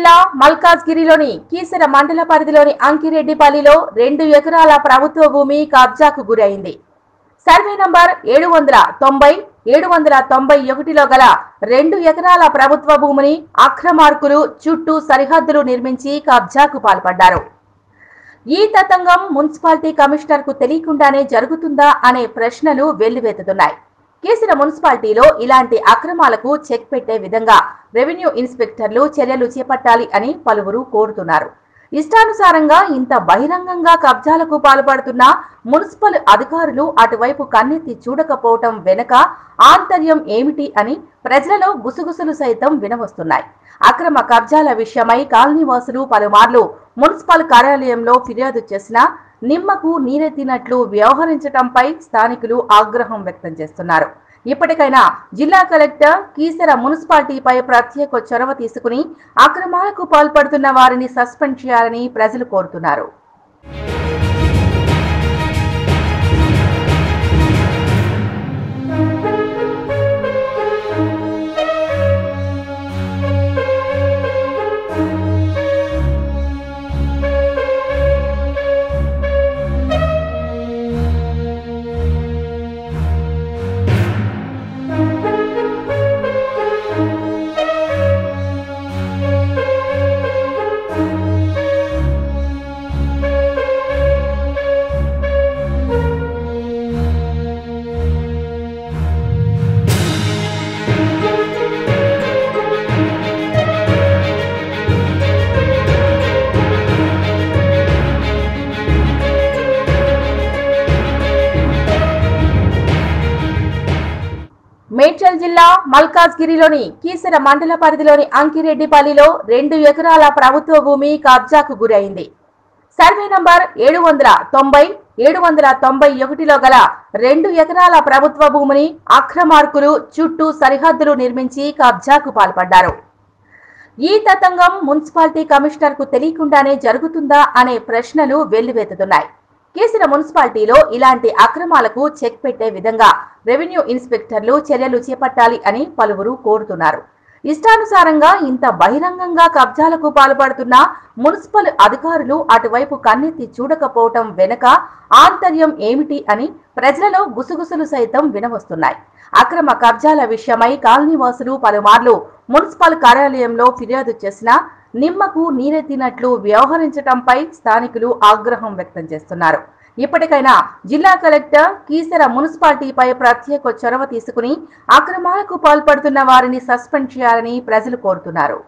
జిల్లా మల్కాజ్గిరిలోని కీసర మండల పరిధిలోని అంకిరెడ్డిపల్లిలో 2 ఎకరాల ప్రభుత్వ భూమి కబ్జాకు గురైంది. సర్వే నంబర్ 790-791లో గల 2 ఎకరాల ప్రభుత్వ భూమిని అక్రమార్కులు చుట్టూ సరిహద్దులు నిర్మించి కబ్జాకు పాల్పడ్డారు. ఈ తతంగం మున్సిపాలిటీ కమిషనర్కు తెలియకుండానే జరుగుతుందా అనే ప్రశ్నలు వెల్లువెత్తుతున్నాయి. కీసర మున్సిపాలిటీలో ఇలాంటి అక్రమాలకు చెక్ పెట్టే విధంగా రెవెన్యూ ఇన్స్పెక్టర్లు చర్యలు చేపట్టాలి అని పలువురు కోరుతున్నారు. ఇష్టానుసారంగా ఇంత బహిరంగంగా కబ్జాలకు పాల్పడుతున్న మున్సిపల్ అధికారులు అటువైపు కన్నెత్తి చూడకపోవటం వెనుక ఆంతర్యం ఏమిటి అని ప్రజలలో గుసగుసలు సైతం వినవస్తున్నాయి. అక్రమ కబ్జాల విషయమై కాలనీవాసులు పలుమార్లు మున్సిపల్ కార్యాలయంలో ఫిర్యాదు చేసినా నిమ్మకు నీరెత్తినట్లు వ్యవహరించడంపై స్థానికులు ఆగ్రహం వ్యక్తం చేస్తున్నారు. ఇప్పటికైనా జిల్లా కలెక్టర్ కీసర మున్సిపాలిటీపై ప్రత్యేక చొరవ తీసుకుని అక్రమాలకు పాల్పడుతున్న వారిని సస్పెండ్ చేయాలని ప్రజలు కోరుతున్నారు. మేడ్చల్ జిల్లా మల్కాజ్గిరిలోని కీసర మండల పరిధిలోని అంకిరెడ్డిపల్లిలో 2 ఎకరాల ప్రభుత్వ భూమి కబ్జాకు గురైంది. సర్వే నంబర్ 790-791లో గల 2 ఎకరాల ప్రభుత్వ భూమిని అక్రమార్కులు చుట్టూ సరిహద్దులు నిర్మించి కబ్జాకు పాల్పడ్డారు. ఈ తతంగం మున్సిపాలిటీ కమిషనర్కు తెలియకుండానే జరుగుతుందా అనే ప్రశ్నలు వెల్లువెత్తుతున్నాయి. కీసర మున్సిపాలిటీలో ఇలాంటి అక్రమాలకు చెక్ పెట్టే విధంగా రెవెన్యూ ఇన్స్పెక్టర్లు చర్యలు చేపట్టాలి అని పలువురు కోరుతున్నారు. ఇష్టానుసారంగా ఇంత బహిరంగంగా కబ్జాలకు పాల్పడుతున్న మున్సిపల్ అధికారులు అటువైపు కన్నెత్తి చూడకపోవటం వెనుక ఆంతర్యం ఏమిటి అని ప్రజలలో గుసగుసలు సైతం వినవస్తున్నాయి. అక్రమ కబ్జాల విషయమై కాలనీవాసులు పలుమార్లు మున్సిపల్ కార్యాలయంలో ఫిర్యాదు చేసినా నిమ్మకు నీరెత్తినట్లు వ్యవహరించడంపై స్థానికులు ఆగ్రహం వ్యక్తం చేస్తున్నారు. ఇప్పటికైనా జిల్లా కలెక్టర్ కీసర మున్సిపాలిటీపై ప్రత్యేక చొరవ తీసుకుని అక్రమాలకు పాల్పడుతున్న వారిని సస్పెండ్ చేయాలని ప్రజలు కోరుతున్నారు.